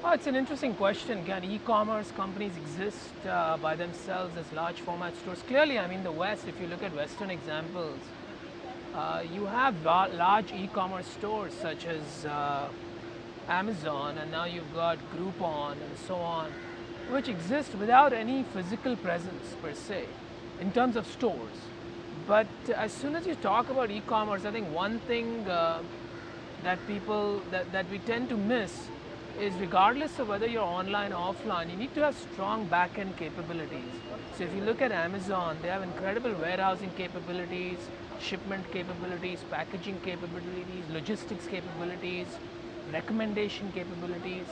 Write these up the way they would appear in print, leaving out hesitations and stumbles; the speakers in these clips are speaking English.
Oh, it's an interesting question. Can e-commerce companies exist by themselves as large format stores? Clearly, I mean, the West, if you look at Western examples, you have large e-commerce stores such as Amazon, and now you've got Groupon and so on, which exist without any physical presence per se in terms of stores. But as soon as you talk about e-commerce, I think one thing that we tend to miss is, regardless of whether you're online or offline, you need to have strong back-end capabilities. So if you look at Amazon, they have incredible warehousing capabilities, shipment capabilities, packaging capabilities, logistics capabilities, recommendation capabilities.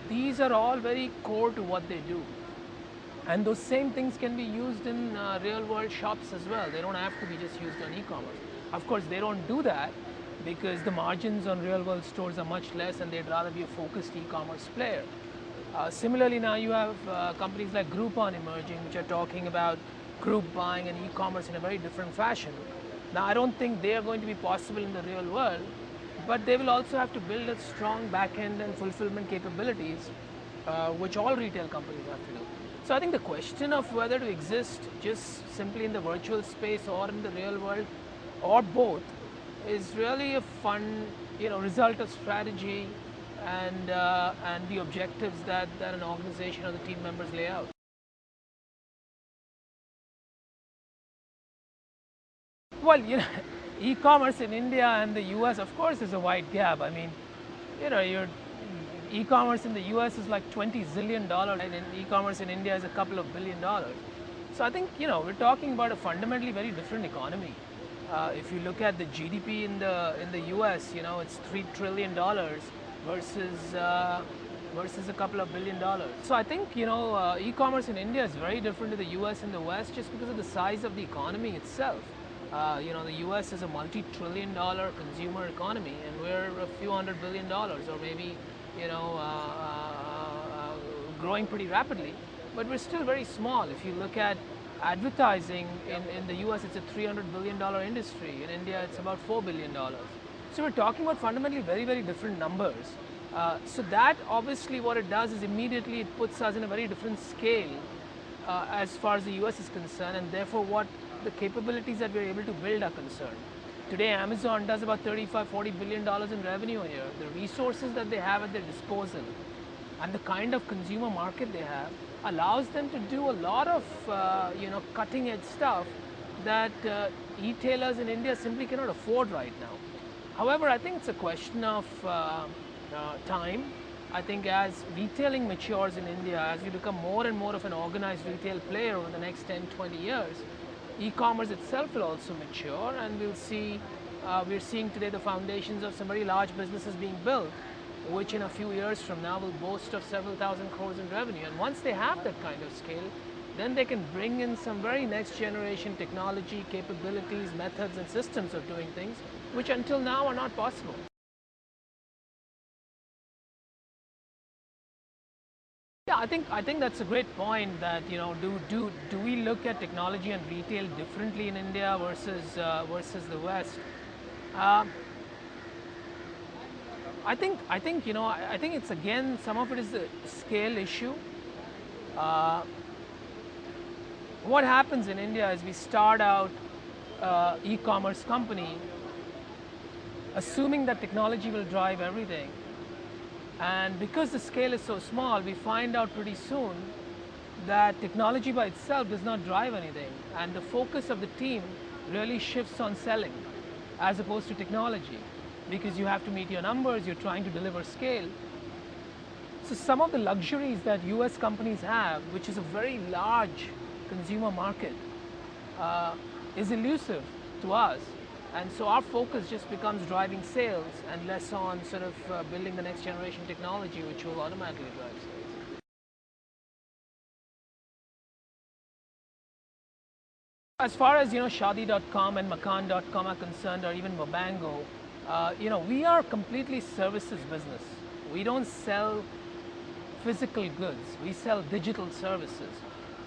These are all very core to what they do. And those same things can be used in real world shops as well. They don't have to be just used on e-commerce. Of course, they don't do that because the margins on real world stores are much less and they'd rather be a focused e-commerce player. Similarly, now you have companies like Groupon emerging, which are talking about group buying and e-commerce in a very different fashion. Now, I don't think they are going to be possible in the real world, but they will also have to build a strong back-end and fulfillment capabilities, which all retail companies have to do. So I think the question of whether to exist just simply in the virtual space or in the real world, or both, is really a fun, result of strategy and the objectives that an organization or the team members lay out. Well, e-commerce in India and the US, of course, is a wide gap. I mean, your e-commerce in the US is like $20 zillion, and e-commerce in India is a couple of $1 billion. So I think, we're talking about a fundamentally very different economy. If you look at the GDP in the US, it's $3 trillion versus a couple of $1 billion. So I think, e-commerce in India is very different to the US and the West just because of the size of the economy itself. The US is a multi-trillion dollar consumer economy, and we're a few $100 billion, or maybe, growing pretty rapidly, but we're still very small. If you look at advertising in the US, it's a $300 billion industry. In India, it's about $4 billion. So we're talking about fundamentally very, very different numbers. So that obviously what it does is immediately it puts us in a very different scale as far as the US is concerned, and therefore what the capabilities that we're able to build are concerned. Today, Amazon does about $35–40 billion in revenue a year. The resources that they have at their disposal and the kind of consumer market they have allows them to do a lot of cutting edge stuff that retailers in India simply cannot afford right now. However, I think it's a question of time. I think as retailing matures in India, as we become more and more of an organized retail player over the next 10–20 years, e-commerce itself will also mature, and we're seeing today the foundations of some very large businesses being built, which in a few years from now will boast of several thousand crores in revenue. And once they have that kind of scale, then they can bring in some very next generation technology, capabilities, methods and systems of doing things, which until now are not possible. Yeah, I think that's a great point. That do we look at technology and retail differently in India versus the West? I think it's, again, some of it is the scale issue. What happens in India is we start out e-commerce company assuming that technology will drive everything. And because the scale is so small, we find out pretty soon that technology by itself does not drive anything. And the focus of the team really shifts on selling as opposed to technology, because you have to meet your numbers, you're trying to deliver scale. So some of the luxuries that US companies have, which is a very large consumer market, is elusive to us. And so our focus just becomes driving sales and less on sort of building the next generation technology, which will automatically drive sales. As far as Shadi.com and Makan.com are concerned, or even Mobango, we are completely services business. We don't sell physical goods. We sell digital services.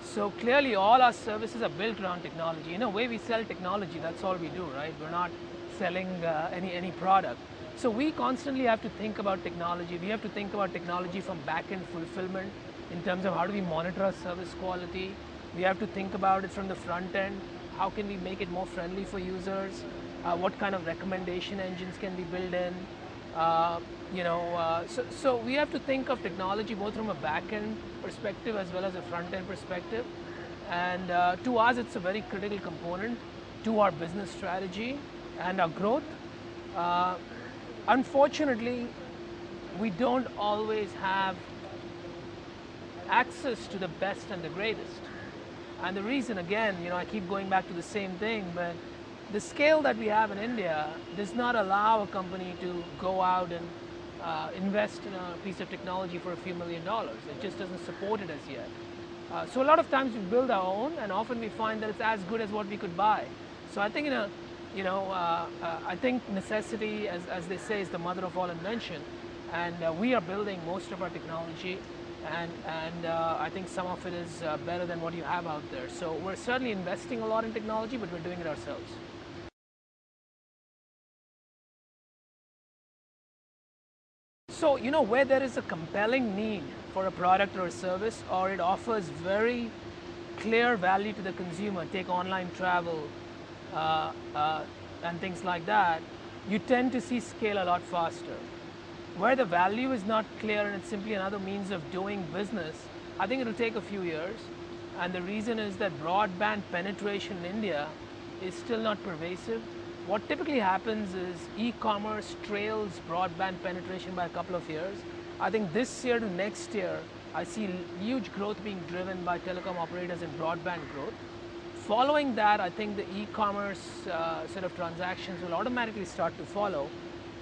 So clearly all our services are built around technology. In a way, we sell technology. That's all we do, right? We're not selling any product. So we constantly have to think about technology. We have to think about technology from back-end fulfillment in terms of how do we monitor our service quality. We have to think about it from the front end. How can we make it more friendly for users? What kind of recommendation engines can be built in? So we have to think of technology both from a back-end perspective as well as a front-end perspective. And to us, it's a very critical component to our business strategy and our growth. Unfortunately, we don't always have access to the best and the greatest. And the reason, again, I keep going back to the same thing, but the scale that we have in India does not allow a company to go out and invest in a piece of technology for a few $1 million. It just doesn't support it as yet. So a lot of times we build our own, and often we find that it's as good as what we could buy. So I think I think necessity, as they say, is the mother of all invention, and we are building most of our technology, and I think some of it is better than what you have out there. So we're certainly investing a lot in technology, but we're doing it ourselves. So, where there is a compelling need for a product or a service, or it offers very clear value to the consumer, take online travel and things like that, you tend to see scale a lot faster. Where the value is not clear and it's simply another means of doing business, I think it'll take a few years. And the reason is that broadband penetration in India is still not pervasive. What typically happens is e-commerce trails broadband penetration by a couple of years. I think this year to next year, I see huge growth being driven by telecom operators in broadband growth. Following that, I think the e-commerce sort of transactions will automatically start to follow.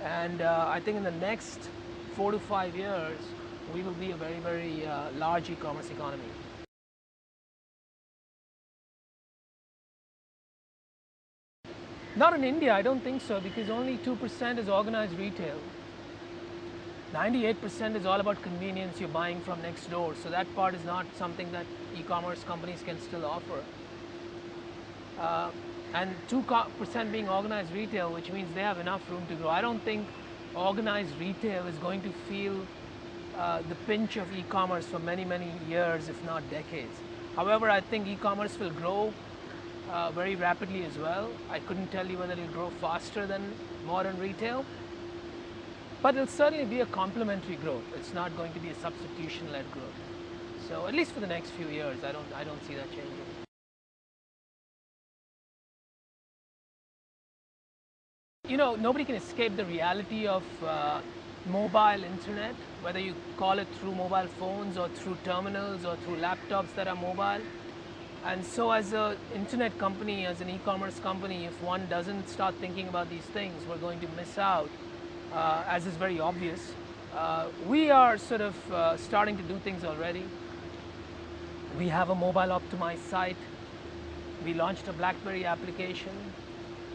And I think in the next 4 to 5 years, we will be a very, very large e-commerce economy. Not in India, I don't think so, because only 2% is organized retail. 98% is all about convenience, you're buying from next door. So that part is not something that e-commerce companies can still offer. And 2% being organized retail, which means they have enough room to grow. I don't think organized retail is going to feel the pinch of e-commerce for many, many years, if not decades. However, I think e-commerce will grow very rapidly as well. I couldn't tell you whether it'll grow faster than modern retail, but it'll certainly be a complementary growth. It's not going to be a substitution-led growth. So at least for the next few years, I don't see that changing. Nobody can escape the reality of mobile internet, whether you call it through mobile phones or through terminals or through laptops that are mobile. And so as an internet company, as an e-commerce company, if one doesn't start thinking about these things, we're going to miss out, as is very obvious. We are sort of starting to do things already. We have a mobile optimized site. We launched a BlackBerry application.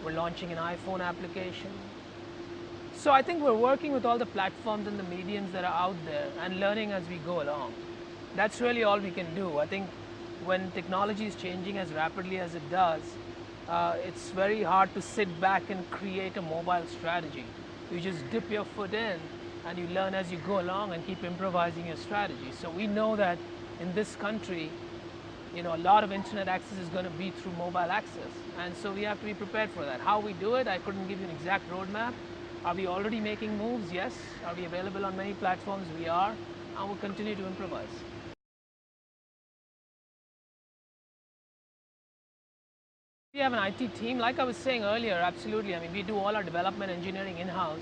We're launching an iPhone application. So I think we're working with all the platforms and the mediums that are out there and learning as we go along. That's really all we can do. I think when technology is changing as rapidly as it does, it's very hard to sit back and create a mobile strategy. You just dip your foot in and you learn as you go along and keep improvising your strategy. So we know that in this country, a lot of internet access is going to be through mobile access. And so we have to be prepared for that. How we do it, I couldn't give you an exact roadmap. Are we already making moves? Yes. Are we available on many platforms? We are. And we'll continue to improvise. We have an IT team, like I was saying earlier, absolutely. I mean, we do all our development engineering in-house.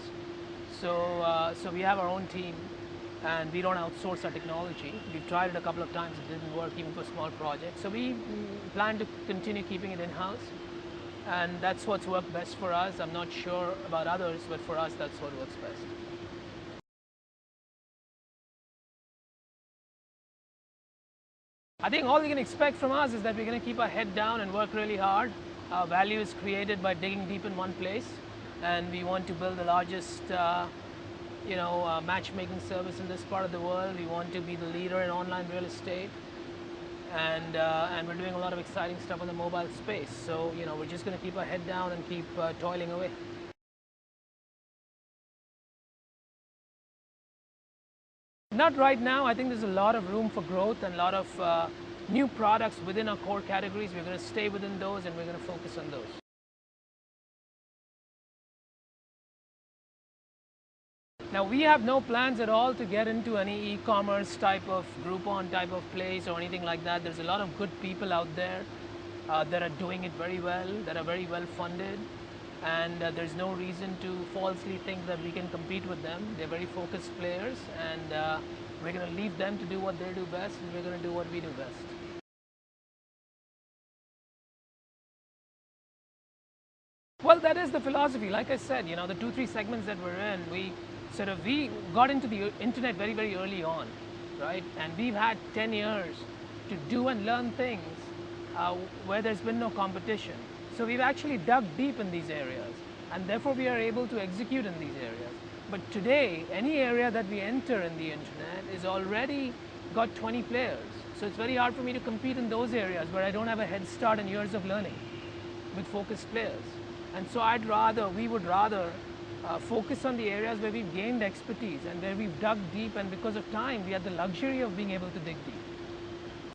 So we have our own team, and we don't outsource our technology. We've tried it a couple of times, it didn't work even for small projects. So we plan to continue keeping it in-house, and that's what's worked best for us. I'm not sure about others, but for us, that's what works best. I think all you can expect from us is that we're going to keep our head down and work really hard. Our value is created by digging deep in one place, and we want to build the largest matchmaking service in this part of the world. We want to be the leader in online real estate, and we're doing a lot of exciting stuff in the mobile space. So we're just going to keep our head down and keep toiling away. Not right now. I think there's a lot of room for growth and a lot of new products within our core categories. We're going to stay within those and we're going to focus on those. Now, we have no plans at all to get into any e-commerce type of Groupon type of place or anything like that. There's a lot of good people out there that are doing it very well, that are very well funded, and there's no reason to falsely think that we can compete with them. They're very focused players, and we're going to leave them to do what they do best, and we're going to do what we do best. Well, that is the philosophy. Like I said, you know, the 2-3 segments that we're in, we got into the internet very, very early on, right? And we've had 10 years to do and learn things where there's been no competition. So we've actually dug deep in these areas, and therefore we are able to execute in these areas. But today, any area that we enter in the internet is already got 20 players. So it's very hard for me to compete in those areas where I don't have a head start and years of learning with focused players. And so we would rather focus on the areas where we've gained expertise and where we've dug deep, and because of time, we had the luxury of being able to dig deep.